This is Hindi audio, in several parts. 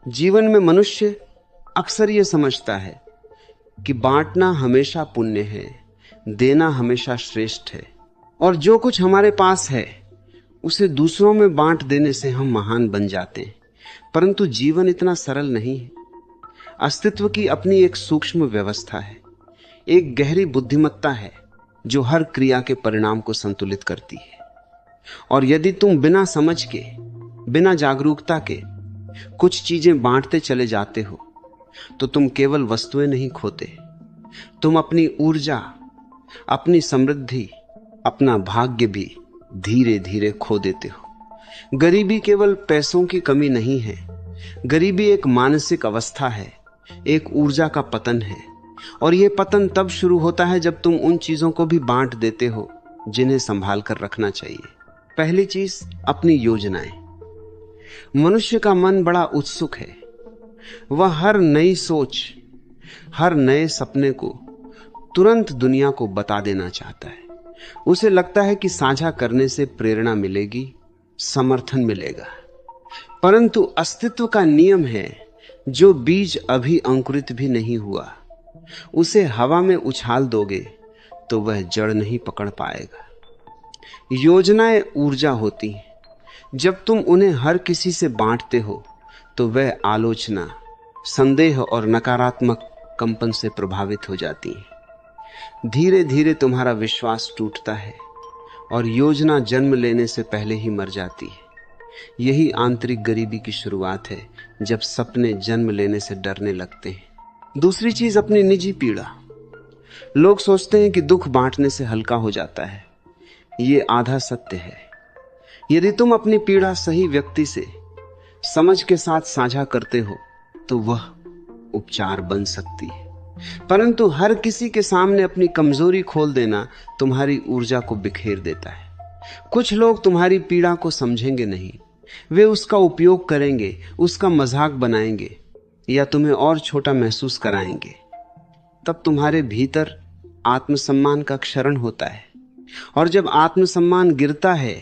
जीवन में मनुष्य अक्सर ये समझता है कि बांटना हमेशा पुण्य है, देना हमेशा श्रेष्ठ है, और जो कुछ हमारे पास है उसे दूसरों में बांट देने से हम महान बन जाते हैं। परंतु जीवन इतना सरल नहीं है। अस्तित्व की अपनी एक सूक्ष्म व्यवस्था है, एक गहरी बुद्धिमत्ता है जो हर क्रिया के परिणाम को संतुलित करती है। और यदि तुम बिना समझ के, बिना जागरूकता के कुछ चीजें बांटते चले जाते हो तो तुम केवल वस्तुएं नहीं खोते, तुम अपनी ऊर्जा, अपनी समृद्धि, अपना भाग्य भी धीरे धीरे खो देते हो। गरीबी केवल पैसों की कमी नहीं है, गरीबी एक मानसिक अवस्था है, एक ऊर्जा का पतन है। और यह पतन तब शुरू होता है जब तुम उन चीजों को भी बांट देते हो जिन्हें संभाल कर रखना चाहिए। पहली चीज, अपनी योजनाएं। मनुष्य का मन बड़ा उत्सुक है। वह हर नई सोच, हर नए सपने को तुरंत दुनिया को बता देना चाहता है। उसे लगता है कि साझा करने से प्रेरणा मिलेगी, समर्थन मिलेगा। परंतु अस्तित्व का नियम है, जो बीज अभी अंकुरित भी नहीं हुआ उसे हवा में उछाल दोगे तो वह जड़ नहीं पकड़ पाएगा। योजनाएं ऊर्जा होती हैं। जब तुम उन्हें हर किसी से बांटते हो तो वह आलोचना, संदेह और नकारात्मक कंपन से प्रभावित हो जाती हैं। धीरे धीरे तुम्हारा विश्वास टूटता है और योजना जन्म लेने से पहले ही मर जाती है। यही आंतरिक गरीबी की शुरुआत है, जब सपने जन्म लेने से डरने लगते हैं। दूसरी चीज, अपनी निजी पीड़ा। लोग सोचते हैं कि दुख बांटने से हल्का हो जाता है। ये आधा सत्य है। यदि तुम अपनी पीड़ा सही व्यक्ति से समझ के साथ साझा करते हो तो वह उपचार बन सकती है। परंतु हर किसी के सामने अपनी कमजोरी खोल देना तुम्हारी ऊर्जा को बिखेर देता है। कुछ लोग तुम्हारी पीड़ा को समझेंगे नहीं, वे उसका उपयोग करेंगे, उसका मजाक बनाएंगे या तुम्हें और छोटा महसूस कराएंगे। तब तुम्हारे भीतर आत्मसम्मान का क्षरण होता है, और जब आत्मसम्मान गिरता है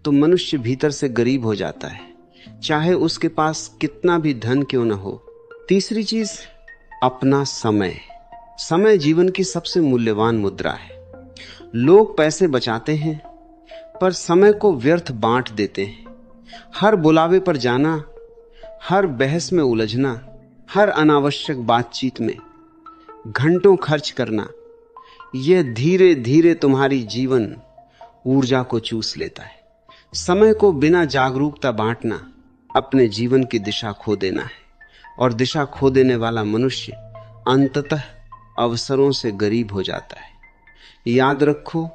तो मनुष्य भीतर से गरीब हो जाता है, चाहे उसके पास कितना भी धन क्यों न हो। तीसरी चीज, अपना समय। समय जीवन की सबसे मूल्यवान मुद्रा है। लोग पैसे बचाते हैं पर समय को व्यर्थ बांट देते हैं। हर बुलावे पर जाना, हर बहस में उलझना, हर अनावश्यक बातचीत में घंटों खर्च करना, यह धीरे धीरे तुम्हारी जीवन ऊर्जा को चूस लेता है। समय को बिना जागरूकता बांटना अपने जीवन की दिशा खो देना है, और दिशा खो देने वाला मनुष्य अंततः अवसरों से गरीब हो जाता है। याद रखो,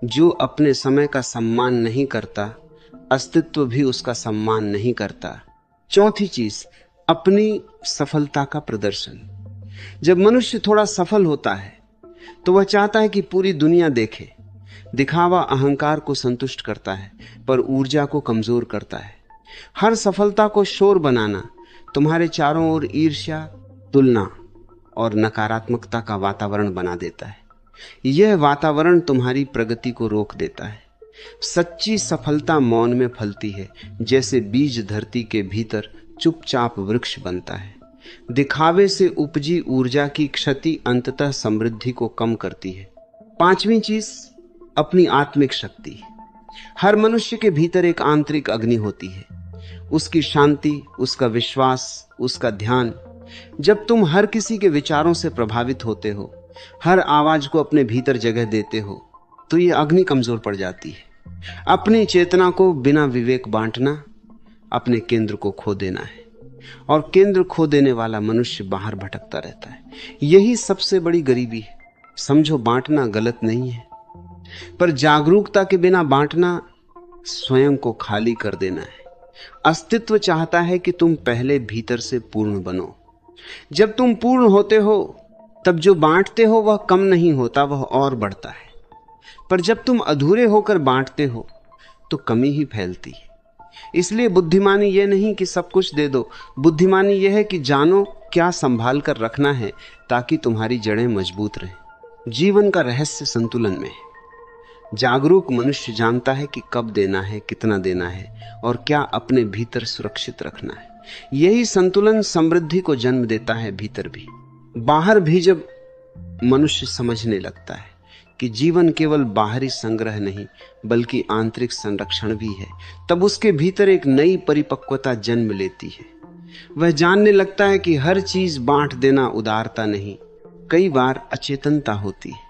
जो अपने समय का सम्मान नहीं करता, अस्तित्व भी उसका सम्मान नहीं करता। चौथी चीज, अपनी सफलता का प्रदर्शन। जब मनुष्य थोड़ा सफल होता है तो वह चाहता है कि पूरी दुनिया देखे। दिखावा अहंकार को संतुष्ट करता है पर ऊर्जा को कमजोर करता है। हर सफलता को शोर बनाना तुम्हारे चारों ओर ईर्ष्या, तुलना और नकारात्मकता का वातावरण बना देता है। यह वातावरण तुम्हारी प्रगति को रोक देता है। सच्ची सफलता मौन में फलती है, जैसे बीज धरती के भीतर चुपचाप वृक्ष बनता है। दिखावे से उपजी ऊर्जा की क्षति अंततः समृद्धि को कम करती है। पांचवी चीज, अपनी आत्मिक शक्ति। हर मनुष्य के भीतर एक आंतरिक अग्नि होती है, उसकी शांति, उसका विश्वास, उसका ध्यान। जब तुम हर किसी के विचारों से प्रभावित होते हो, हर आवाज को अपने भीतर जगह देते हो, तो ये अग्नि कमजोर पड़ जाती है। अपनी चेतना को बिना विवेक बांटना अपने केंद्र को खो देना है, और केंद्र खो देने वाला मनुष्य बाहर भटकता रहता है। यही सबसे बड़ी गरीबी है। समझो, बांटना गलत नहीं है, पर जागरूकता के बिना बांटना स्वयं को खाली कर देना है। अस्तित्व चाहता है कि तुम पहले भीतर से पूर्ण बनो। जब तुम पूर्ण होते हो तब जो बांटते हो वह कम नहीं होता, वह और बढ़ता है। पर जब तुम अधूरे होकर बांटते हो तो कमी ही फैलती है। इसलिए बुद्धिमानी यह नहीं कि सब कुछ दे दो, बुद्धिमानी यह है कि जानो क्या संभाल कर रखना है ताकि तुम्हारी जड़ें मजबूत रहें। जीवन का रहस्य संतुलन में है। जागरूक मनुष्य जानता है कि कब देना है, कितना देना है और क्या अपने भीतर सुरक्षित रखना है। यही संतुलन समृद्धि को जन्म देता है, भीतर भी बाहर भी। जब मनुष्य समझने लगता है कि जीवन केवल बाहरी संग्रह नहीं बल्कि आंतरिक संरक्षण भी है, तब उसके भीतर एक नई परिपक्वता जन्म लेती है। वह जानने लगता है कि हर चीज बांट देना उदारता नहीं, कई बार अचेतनता होती है।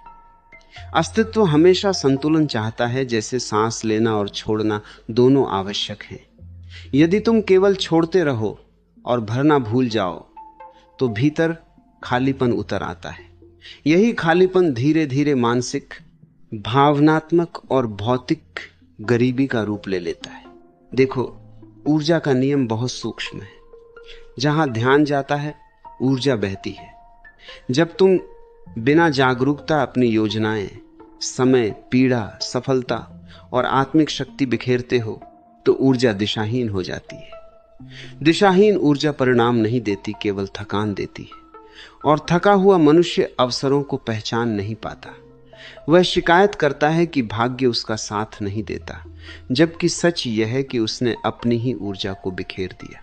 अस्तित्व हमेशा संतुलन चाहता है, जैसे सांस लेना और छोड़ना दोनों आवश्यक हैं। यदि तुम केवल छोड़ते रहो और भरना भूल जाओ तो भीतर खालीपन उतर आता है। यही खालीपन धीरे धीरे मानसिक, भावनात्मक और भौतिक गरीबी का रूप ले लेता है। देखो, ऊर्जा का नियम बहुत सूक्ष्म है। जहां ध्यान जाता है ऊर्जा बहती है। जब तुम बिना जागरूकता अपनी योजनाएं, समय, पीड़ा, सफलता और आत्मिक शक्ति बिखेरते हो तो ऊर्जा दिशाहीन हो जाती है। दिशाहीन ऊर्जा परिणाम नहीं देती, केवल थकान देती है। और थका हुआ मनुष्य अवसरों को पहचान नहीं पाता। वह शिकायत करता है कि भाग्य उसका साथ नहीं देता, जबकि सच यह है कि उसने अपनी ही ऊर्जा को बिखेर दिया।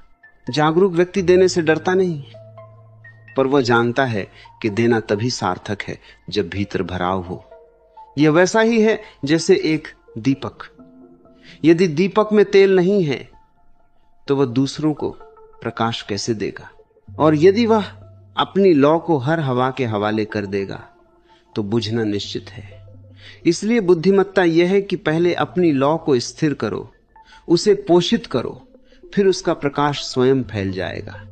जागरूक व्यक्ति देने से डरता नहीं, पर वह जानता है कि देना तभी सार्थक है जब भीतर भराव हो। यह वैसा ही है जैसे एक दीपक। यदि दीपक में तेल नहीं है तो वह दूसरों को प्रकाश कैसे देगा? और यदि वह अपनी लौ को हर हवा के हवाले कर देगा तो बुझना निश्चित है। इसलिए बुद्धिमत्ता यह है कि पहले अपनी लौ को स्थिर करो, उसे पोषित करो, फिर उसका प्रकाश स्वयं फैल जाएगा।